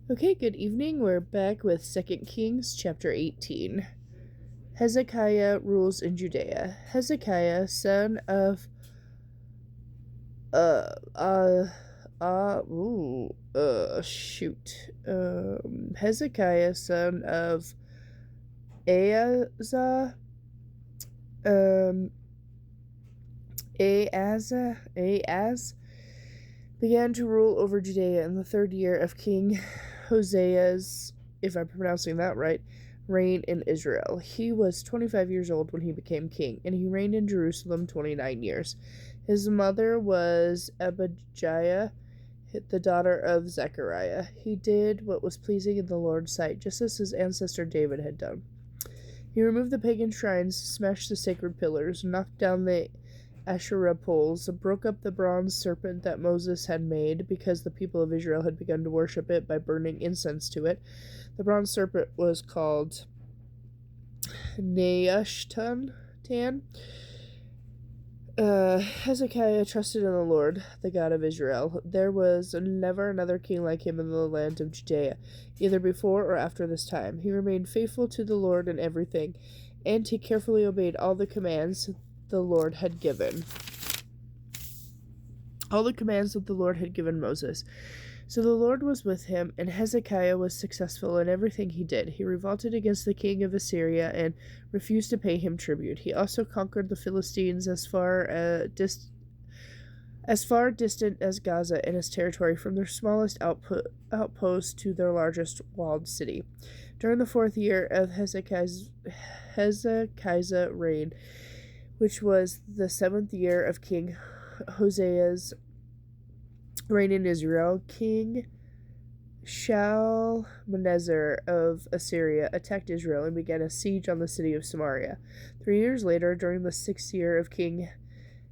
Okay, good evening. We're back with 2 Kings chapter 18. Hezekiah rules in Judea. Hezekiah, son of uh uh Hezekiah, son of Ahaz, um Ahaz began to rule over Judea in the 3rd year of King Hosea's, if I'm pronouncing that right, reign in Israel. He was 25 years old when he became king, and he reigned in Jerusalem 29 years. His mother was Abijah, the daughter of Zechariah. He did what was pleasing in the Lord's sight, just as his ancestor David had done. He removed the pagan shrines, smashed the sacred pillars, knocked down the Asherah poles, broke up the bronze serpent that Moses had made because the people of Israel had begun to worship it by burning incense to it. The bronze serpent was called Nehushtan. Hezekiah trusted in the Lord, the God of Israel. There was never another king like him in the land of Judea, either before or after this time. He remained faithful to the Lord in everything, and he carefully obeyed all the commands the Lord had given. All the commands that the Lord had given Moses. So the Lord was with him, and Hezekiah was successful in everything he did. He revolted against the king of Assyria and refused to pay him tribute. He also conquered the Philistines as far distant as Gaza and its territory, from their smallest outpost to their largest walled city. During the 4th year of Hezekiah's reign, which was the 7th year of King Hosea's reign in Israel, King Shalmaneser of Assyria attacked Israel and began a siege on the city of Samaria. 3 years later, during the 6th year of King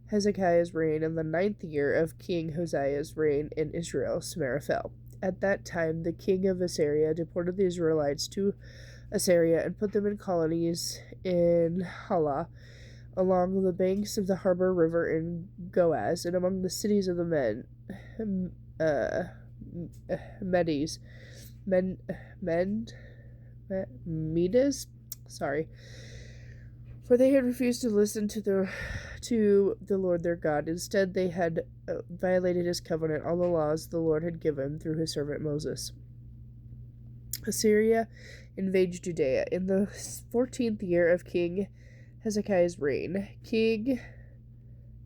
Hezekiah's reign and the 9th year of King Hosea's reign in Israel, Samaria fell. At that time, the king of Assyria deported the Israelites to Assyria and put them in colonies in Halah, along the banks of the harbor river in Goaz, and among the cities of the Medes. Sorry, for they had refused to listen to the Lord their God. Instead, they had violated his covenant, all the laws the Lord had given through his servant Moses. Assyria invaded Judea. In the 14th year of King Hezekiah's reign, King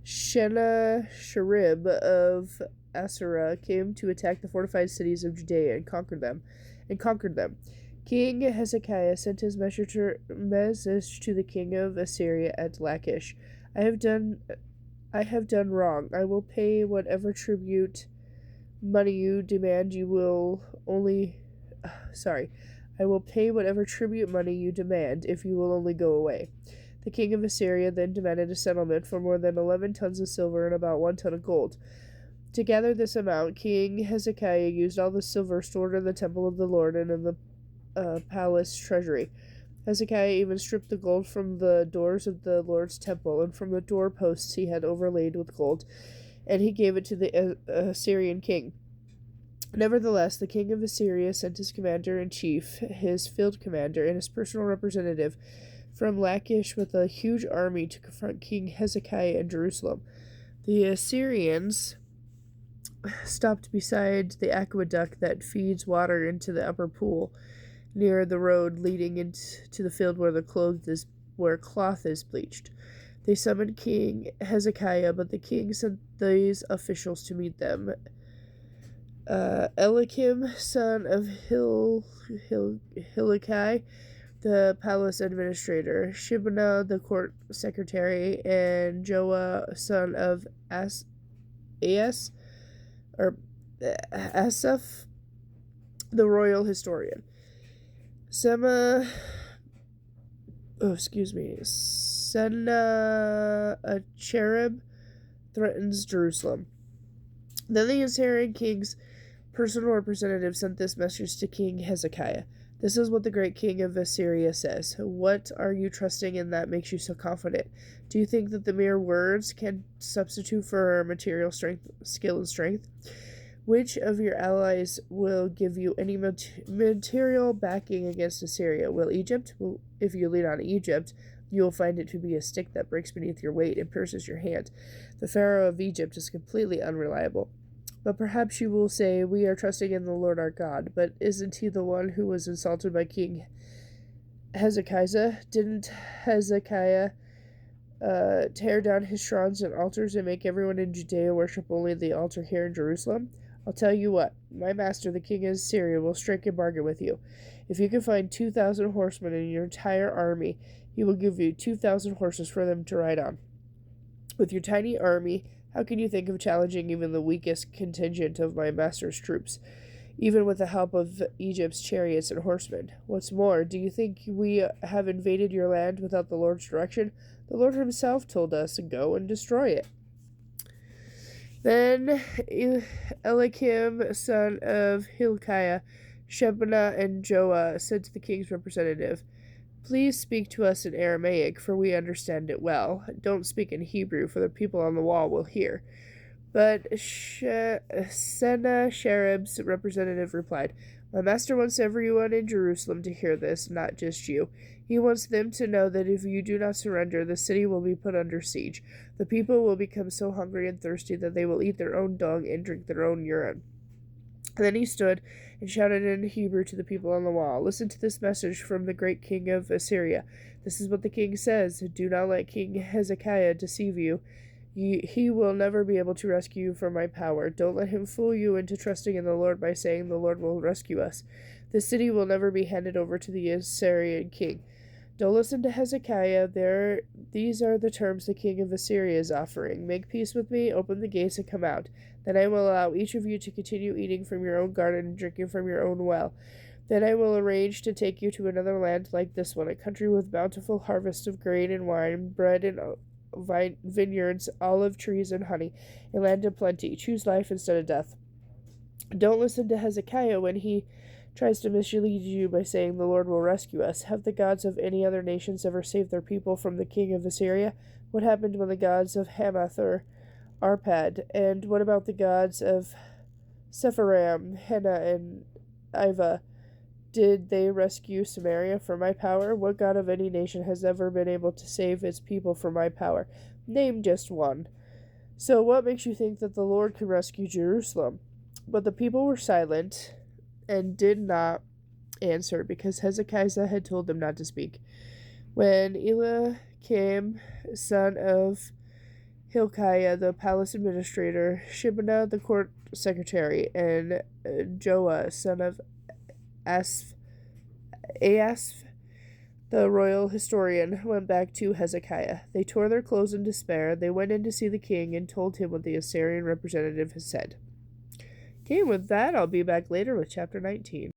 Sennacherib of Assyria came to attack the fortified cities of Judea and conquered them. King Hezekiah sent his message to the king of Assyria at Lachish. I have done wrong. I will pay whatever tribute money you demand. I will pay whatever tribute money you demand if you will only go away. The king of Assyria then demanded a settlement for more than 11 tons of silver and about 1 ton of gold. To gather this amount, King Hezekiah used all the silver stored in the temple of the Lord and in the palace treasury. Hezekiah even stripped the gold from the doors of the Lord's temple and from the doorposts he had overlaid with gold, and he gave it to the Assyrian king. Nevertheless, the king of Assyria sent his commander-in-chief, his field commander, and his personal representative from Lachish with a huge army to confront King Hezekiah in Jerusalem. The Assyrians stopped beside the aqueduct that feeds water into the upper pool, near the road leading into the field where cloth is bleached. They summoned King Hezekiah, but the king sent these officials to meet them. Eliakim, son of Hilkiah, the palace administrator, Shebna, the court secretary, and Joah, son of Asaph, the royal historian. Sennacherib threatens Jerusalem. Then the Assyrian king's personal representative sent this message to King Hezekiah. This is what the great king of Assyria says. What are you trusting in that makes you so confident? Do you think that the mere words can substitute for material strength, skill, and strength? Which of your allies will give you any material backing against Assyria? Will Egypt? Well, if you lean on Egypt, you will find it to be a stick that breaks beneath your weight and pierces your hand. The Pharaoh of Egypt is completely unreliable. But perhaps you will say, we are trusting in the Lord our God. But isn't he the one who was insulted by King Hezekiah? Didn't Hezekiah tear down his shrines and altars and make everyone in Judea worship only the altar here in Jerusalem? I'll tell you what, my master, the king of Assyria, will strike a bargain with you. If you can find 2,000 horsemen in your entire army, he will give you 2,000 horses for them to ride on. With your tiny army, how can you think of challenging even the weakest contingent of my master's troops, even with the help of Egypt's chariots and horsemen? What's more, do you think we have invaded your land without the Lord's direction? The Lord himself told us to go and destroy it. Then Eliakim, son of Hilkiah, Shebna, and Joah said to the king's representative, Please speak to us in Aramaic, for we understand it well. Don't speak in Hebrew, for the people on the wall will hear. But Sennacherib's representative replied, My master wants everyone in Jerusalem to hear this, not just you. He wants them to know that if you do not surrender, the city will be put under siege. The people will become so hungry and thirsty that they will eat their own dung and drink their own urine. Then he stood and shouted in Hebrew to the people on the wall, Listen to this message from the great king of Assyria. This is what the king says. Do not let King Hezekiah deceive you. He will never be able to rescue you from my power. Don't let him fool you into trusting in the Lord by saying the Lord will rescue us. The city will never be handed over to the Assyrian king. Don't listen to Hezekiah. These are the terms the king of Assyria is offering. Make peace with me, open the gates, and come out. Then I will allow each of you to continue eating from your own garden and drinking from your own well. Then I will arrange to take you to another land like this one, a country with bountiful harvests of grain and wine, bread and vineyards, olive trees, and honey, a land of plenty. Choose life instead of death. Don't listen to Hezekiah when he tries to mislead you by saying the Lord will rescue us. Have the gods of any other nations ever saved their people from the king of Assyria? What happened when the gods of Hamath or Arpad? And what about the gods of Sepharvaim, Hena, and Iva? Did they rescue Samaria from my power? What god of any nation has ever been able to save its people from my power? Name just one. So what makes you think that the Lord can rescue Jerusalem? But the people were silent and did not answer, because Hezekiah had told them not to speak. When Eliakim, son of Hilkiah, the palace administrator, Shebna, the court secretary, and Joah, son of Asaph, the royal historian, went back to Hezekiah. They tore their clothes in despair. They went in to see the king and told him what the Assyrian representative had said. Okay, with that, I'll be back later with chapter 19.